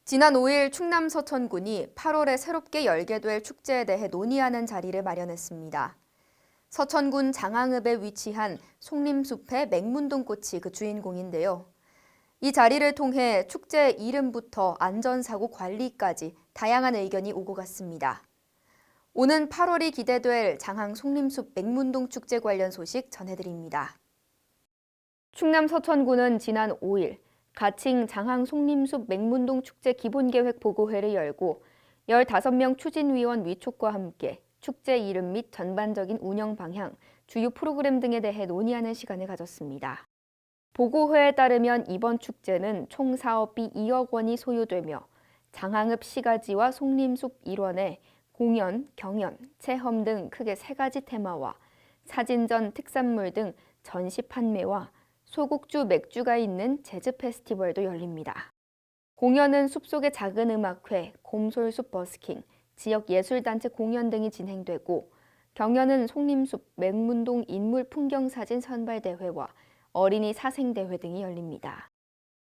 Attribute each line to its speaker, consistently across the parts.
Speaker 1: 지난 5일 충남 서천군이 8월에 새롭게 열게 될 축제에 대해 논의하는 자리를 마련했습니다. 서천군 장항읍에 위치한 송림숲의 맹문동꽃이 그 주인공인데요. 이 자리를 통해 축제 이름부터 안전사고 관리까지 다양한 의견이 오고 갔습니다. 오는 8월이 기대될 장항 송림숲 맹문동 축제 관련 소식 전해드립니다. 충남 서천군은 지난 5일 가칭 장항 송림숲 맹문동 축제 기본계획 보고회를 열고 15명 추진위원 위촉과 함께 축제 이름 및 전반적인 운영 방향, 주요 프로그램 등에 대해 논의하는 시간을 가졌습니다. 보고회에 따르면 이번 축제는 총 사업비 2억 원이 소요되며 장항읍 시가지와 송림숲 일원에 공연, 경연, 체험 등 크게 3가지 테마와 사진전, 특산물 등 전시 판매와 소곡주 맥주가 있는 재즈 페스티벌도 열립니다. 공연은 숲속의 작은 음악회, 곰솔숲 버스킹, 지역 예술단체 공연 등이 진행되고 경연은 송림숲 맹문동 인물 풍경사진 선발대회와 어린이 사생대회 등이 열립니다.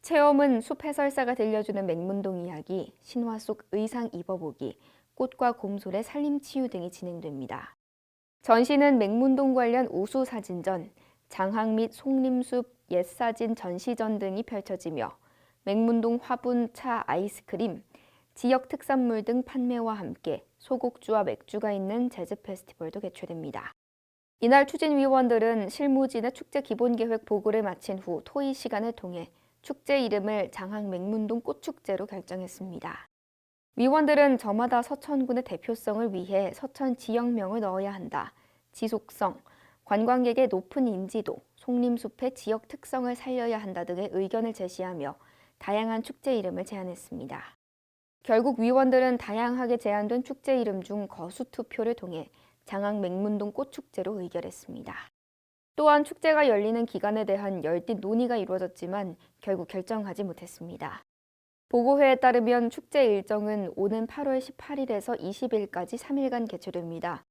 Speaker 1: 체험은 숲 해설사가 들려주는 맹문동 이야기, 신화 속 의상 입어보기, 꽃과 곰솔의 산림치유 등이 진행됩니다. 전시는 맹문동 관련 우수 사진전, 장항 및 송림숲 옛사진 전시전 등이 펼쳐지며 맹문동 화분, 차, 아이스크림, 지역 특산물 등 판매와 함께 소곡주와 맥주가 있는 재즈 페스티벌도 개최됩니다. 이날 추진위원들은 실무진의 축제 기본계획 보고를 마친 후 토의 시간을 통해 축제 이름을 장항 맹문동 꽃축제로 결정했습니다. 위원들은 저마다 서천군의 대표성을 위해 서천 지역명을 넣어야 한다, 지속성, 관광객의 높은 인지도, 송림숲의 지역 특성을 살려야 한다 등의 의견을 제시하며 다양한 축제 이름을 제안했습니다. 결국 위원들은 다양하게 제안된 축제 이름 중 거수 투표를 통해 장항 맹문동 꽃축제로 의결했습니다. 또한 축제가 열리는 기간에 대한 열띤 논의가 이루어졌지만 결국 결정하지 못했습니다. 보고회에 따르면 축제 일정은 오는 8월 18일에서 20일까지 3일간 개최됩니다.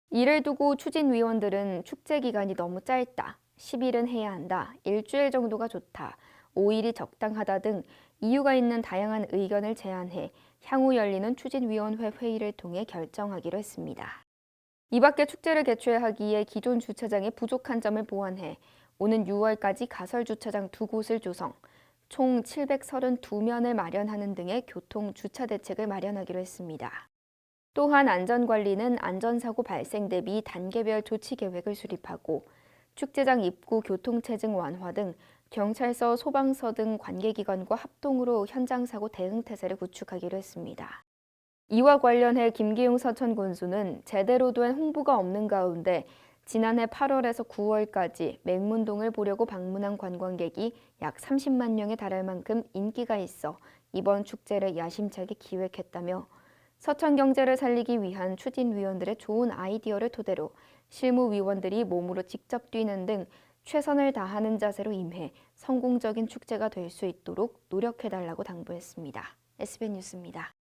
Speaker 1: 이를 두고 추진위원들은 축제 기간이 너무 짧다, 10일은 해야 한다, 일주일 정도가 좋다, 5일이 적당하다 등 이유가 있는 다양한 의견을 제안해 향후 열리는 추진위원회 회의를 통해 결정하기로 했습니다. 이 밖에 축제를 개최하기에 기존 주차장의 부족한 점을 보완해 오는 6월까지 가설 주차장 2곳을 조성, 총 732면을 마련하는 등의 교통 주차 대책을 마련하기로 했습니다. 또한 안전관리는 안전사고 발생 대비 단계별 조치 계획을 수립하고 축제장 입구 교통체증 완화 등 경찰서, 소방서 등 관계기관과 합동으로 현장사고 대응 태세를 구축하기로 했습니다. 이와 관련해 김기용 서천 군수는 제대로 된 홍보가 없는 가운데 지난해 8월에서 9월까지 맹문동을 보려고 방문한 관광객이 약 30만 명에 달할 만큼 인기가 있어 이번 축제를 야심차게 기획했다며 서천 경제를 살리기 위한 추진위원들의 좋은 아이디어를 토대로 실무위원들이 몸으로 직접 뛰는 등 최선을 다하는 자세로 임해 성공적인 축제가 될 수 있도록 노력해달라고 당부했습니다. SBN 뉴스입니다.